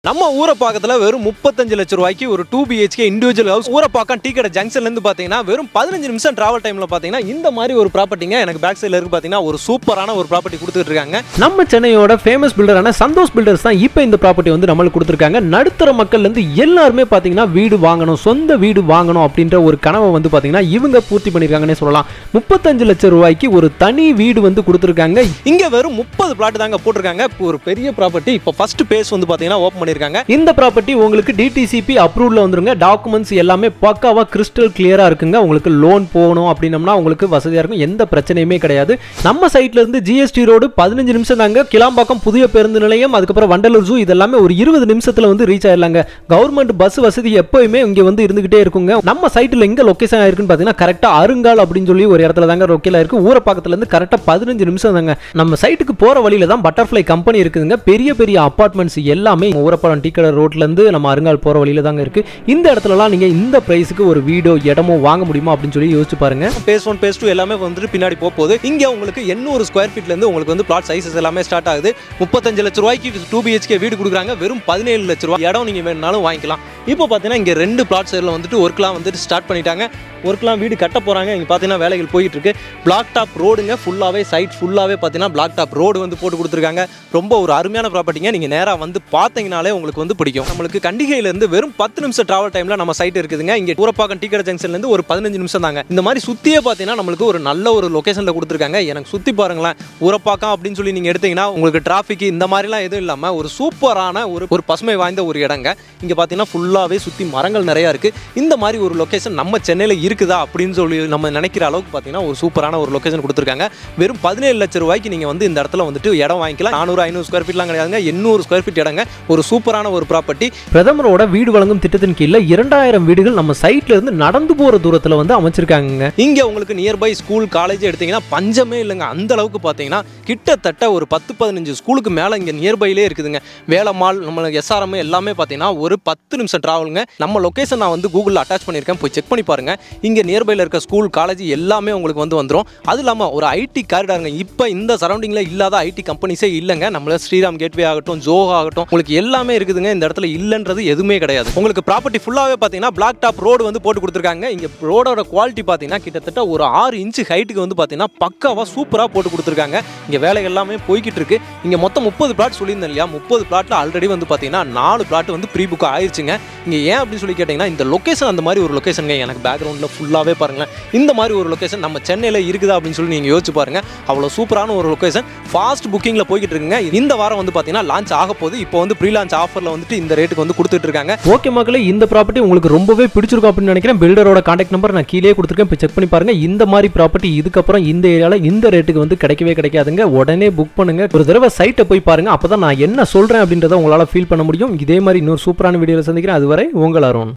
நம்ம ஊரப்பாக்கத்துல வெறும் 35 லட்சம் ரூபாய்க்கு ஒரு 2 BHK individual house Urapakkam tea கடை ஜங்ஷன்ல இருந்து பாத்தீங்கன்னா வெறும் 15 நிமிஷம் டிராவல் டைம்ல பாத்தீங்கன்னா இந்த மாதிரி ஒரு ப்ராப்பர்ட்டிங்க எனக்கு பேக் சைடுல இருக்கு பாத்தீங்கன்னா ஒரு சூப்பரான ஒரு ப்ராப்பர்ட்டி கொடுத்துட்டு இருக்காங்க. நம்ம சென்னையோட ஃபேமஸ் பில்டரான சந்தோஷ் பில்டர்ஸ் தான் இப்போ இந்த ப்ராப்பர்ட்டி வந்து நம்மளுக்கு கொடுத்துருக்காங்க. நடுத்தர மக்கள்ல இருந்து எல்லாருமே பாத்தீங்கன்னா வீடு வாங்கணும், சொந்த வீடு வாங்கணும் அப்படின்ற ஒரு கனவை வந்து பாத்தீங்கன்னா இவங்க பூர்த்தி பண்ணிருக்காங்கன்னு சொல்லலாம். 35 லட்சம் ரூபாய்க்கு ஒரு தனி வீடு வந்து கொடுத்துருக்காங்க. இங்க வெறும் 30 பிளாட் தாங்க போட்டிருக்காங்க. ஒரு பெரிய ப்ராப்பர்ட்டி. இப்போ ஃபர்ஸ்ட் பேஸ் வந்து பாத்தீங்கன்னா ஓபன் இந்த ப்ராப்பர்ட்டி உங்களுக்கு DTCP அப்ரூவ்ல வந்துருங்க. டாக்குமெண்ட்ஸ் எல்லாமே பக்காவா கிறிஸ்டல் கிளியரா இருக்குங்க. உங்களுக்கு லோன் போகணும் அப்படின்னம்னா உங்களுக்கு வசதியா இருக்கும். எந்த பிரச்சனையுமே கிடையாது. நம்ம சைட்ல இருந்து GST ரோடு 15 நிமிஷம் தாங்க. கிளாம்பாக்கம் புதிய பேருந்து நிலையம், அதுக்கப்புறம் வண்டலூர் ஜூ இதெல்லாமே ஒரு 20 நிமிஷத்துல வந்து ரீச் ஆயிடலாங்க. கவர்மெண்ட் பஸ் வசதி எப்பவுமே இங்க வந்து இருந்துகிட்டே இருக்குங்க. நம்ம சைட்ல எங்க லொகேஷன் ஆயிருக்குன்னு பாத்தீங்கன்னா கரெக்டா அருங்கால் அப்படின்னு சொல்லி ஒரு இடத்துல தாங்க லொக்கேஷன் ஆயிருக்கு. ஊரப்பாக்கத்துல இருந்து கரெக்டா 15 நிமிஷம் தாங்க. நம்ம சைட்டுக்கு போற வழியில தான் பட்டர்ஃப்ளை கம்பெனி இருக்குதுங்க. பெரிய பெரிய அபார்ட்மெண்ட்ஸ் எல்லாமே ஊரப்பாக்கம் டீ கடை ரோட்ல இருந்து நம்ம அருங்கால் போற வழியில தாங்க இருக்கு. இந்த இடத்துலலாம் நீங்க இந்த பிரைஸ்க்கு ஒரு வீடோ இடமோ வாங்க முடியுமா அப்படின்னு சொல்லி யோசிச்சு பாருங்க. பேஸ் 1 பேஸ் 2 எல்லாமே வந்துட்டு பின்னாடி போகுது. இங்க உங்களுக்கு 800 ஸ்கொயர் ஃபீட்ல இருந்து உங்களுக்கு வந்து பிளாட் சைஸஸ் எல்லாமே ஸ்டார்ட் ஆகுது. 35 லட்சம் ரூபாய்க்கு 2 BHK வீடு கொடுக்குறாங்க. வெறும் 17 லட்சம் ரூபாய் இடம் நீங்க வேணும்னாலும் வாங்கிக்கலாம். இப்போ பாத்தீங்கன்னா இங்க 2 பிளாட் சைடுல வந்துட்டு ஒர்க்லாம் வந்துட்டு ஸ்டார்ட் பண்ணிட்டாங்க. ஒர்க்லாம் வீடு கட்ட போறாங்க. இங்க பாத்தீங்கன்னா வேலைகள் போயிட்டு இருக்கு. பிளாக் டாப் ரோடுங்க. ஃபுல்லாவே சைட் ஃபுல்லாவே பாத்தீங்கன்னா பிளாக் டாப் ரோடு வந்து போட்டு கொடுத்துருக்காங்க. ரொம்ப ஒரு அருமையான ப்ராப்பர்ட்டிங்க. நீங்க நேரா வந்து பாத்தீங்கனாலே உங்களுக்கு வந்து பிடிக்கும். நம்மளுக்கு கண்டிகையில இருந்து வெறும் 10 நிமிஷம் டிராவல் டைம்ல நம்ம சைட் இருக்குதுங்க. இங்க ஊரப்பாக்கம் டீ கடை ஜங்ஷன்ல இருந்து ஒரு 15 நிமிஷம் தாங்க. இந்த மாதிரி சுத்தியே பாத்தீங்கன்னா நம்மளுக்கு ஒரு நல்ல ஒரு லொகேஷன்ல கொடுத்துருக்காங்க. எனக்கு சுத்தி பாருங்களேன். ஊரப்பாக்கம் அப்படின்னு சொல்லி நீங்க எடுத்தீங்கன்னா உங்களுக்கு டிராபிக் இந்த மாதிரிலாம் எதுவும் இல்லாம ஒரு சூப்பரான ஒரு பசுமை வாய்ந்த ஒரு இடங்க. இங்க பாத்தீங்கன்னா ஃபுல்லாவே சுத்தி மரங்கள் நிறைய இருக்கு. இந்த மாதிரி ஒரு லொகேஷன் நம்ம சென்னையில இருக்குதா அப்படின்னு சொல்லி நம்ம நினைக்கிற அளவுக்கு பாத்தீங்கன்னா ஒரு சூப்பரான ஒரு லொகேஷன் கொடுத்துருக்காங்க. வெறும் 17 லட்சம் ரூபாய்க்கு நீங்க வந்து இந்த இடத்துல வந்துட்டு இடம் வாங்கிக்கலாம். 400-500 ஸ்கொயர் ஃபீட்லாம் கிடையாதுங்க. 800 ஸ்கொயர் ஃபீட் இடங்க. ஒரு சூப்பரான ஒரு ப்ராப்பர்ட்டி. பிரதமரோட வீடு வழங்கும் திட்டத்தின் கீழ 2000 வீடுகள் நம்ம சைட்ல இருந்து நடந்து போற தூரத்துல வந்து அமைச்சிருக்காங்க. இங்க உங்களுக்கு நியர்பை ஸ்கூல் காலேஜ் எடுத்தீங்கன்னா பஞ்சமே இல்லைங்க. அந்த அளவுக்கு பாத்தீங்கன்னா கிட்டத்தட்ட ஒரு 10-15 ஸ்கூலுக்கு மேல இங்க நியர்பைலே இருக்குதுங்க. வேலம்மாள், நம்ம SRM எல்லாமே பாத்தீங்கன்னா ஒரு 10 நிமிஷம் டிராவலுங்க. நம்ம லொகேஷன் நான் வந்து கூகுளில் அட்டாச் பண்ணியிருக்கேன். போய் செக் பண்ணி பாருங்க. இங்க நியர்பைல இருக்க ஸ்கூல் காலேஜ் எல்லாமே உங்களுக்கு வந்து வந்துடும். அது இல்லாம ஒரு IT காரிடாருங்க. இப்போ இந்த சரௌண்டிங்ல இல்லாத IT கம்பெனிஸே இல்லைங்க. நம்மள ஸ்ரீராம் கேட்வே ஆகட்டும், ஜோஹோ ஆகட்டும், உங்களுக்கு எல்லாமே இருக்குதுங்க. இந்த இடத்துல இல்லைன்றது எதுவுமே கிடையாது. உங்களுக்கு ப்ராப்பர்ட்டி ஃபுல்லாவே பாத்தீங்கன்னா பிளாக் டாப் ரோடு வந்து போட்டு கொடுத்துருக்காங்க. இங்க ரோடோட குவாலிட்டி பாத்தீங்கன்னா கிட்டத்தட்ட ஒரு 6 இன்ச் ஹைட்டுக்கு வந்து பாத்தீங்கன்னா பக்காவா சூப்பரா போட்டு கொடுத்துருக்காங்க. இங்க வேலைகள் எல்லாமே போய்கிட்டு இருக்கு. இங்க மொத்தம் 30 பிளாட் சொல்லியிருந்தேன் இல்லையா? 30 பிளாட்ல ஆல்ரெடி வந்து பாத்தீங்கன்னா 4 பிளாட் வந்து ப்ரீ புக் ஆயிருச்சுங்க. இங்க ஏன் அப்படின்னு சொல்லி கேட்டீங்கன்னா இந்த லொகேஷன் அந்த மாதிரி ஒரு லொகேஷனுங்க. எனக்கு பேக்ரவுண்ட்ல ஃபுல்லாவே பாருங்களேன். இந்த மாதிரி ஒரு லொகேஷன் நம்ம சென்னையில இருக்குதா அப்படின்னு சொல்லி நீங்க யோசிச்சு பாருங்க. அவ்வளவு சூப்பரான ஒரு லொகேஷன். ஃபாஸ்ட் புக்கிங்ல போய்கிட்டு இருக்குங்க. இந்த வாரம் வந்து பாத்தீங்கன்னா லான்ச் ஆக போகுது. இப்போ வந்து ப்ரீ லான்ச் ஆஃபர்ல வந்துட்டு இந்த ரேட்டுக்கு வந்து கொடுத்துட்டு இருக்காங்க. ஓகே மக்களே, இந்த ப்ராப்பர்ட்டி உங்களுக்கு ரொம்பவே பிடிச்சிருக்கும் அப்படின்னு நினைக்கிறேன். பில்டரோட கான்டாக்ட் நம்பர் நான் கீழே கொடுத்துருக்கேன். போய் செக் பண்ணி பாருங்க. இந்த மாதிரி ப்ராப்பர்ட்டி இதுக்கப்புறம் இந்த ஏரியால இந்த ரேட்டுக்கு வந்து கிடைக்கவே கிடைக்காதுங்க. உடனே புக் பண்ணுங்க. ஒரு தடவை சைட்டை போய் பாருங்க. அப்பதான் நான் என்ன சொல்றேன் அப்படின்றத உங்களால ஃபீல் பண்ண முடியும். இதே மாதிரி இன்னொரு சூப்பரான வீடியோல சந்திக்கிறேன். அதுவரை உங்கள் அருண்.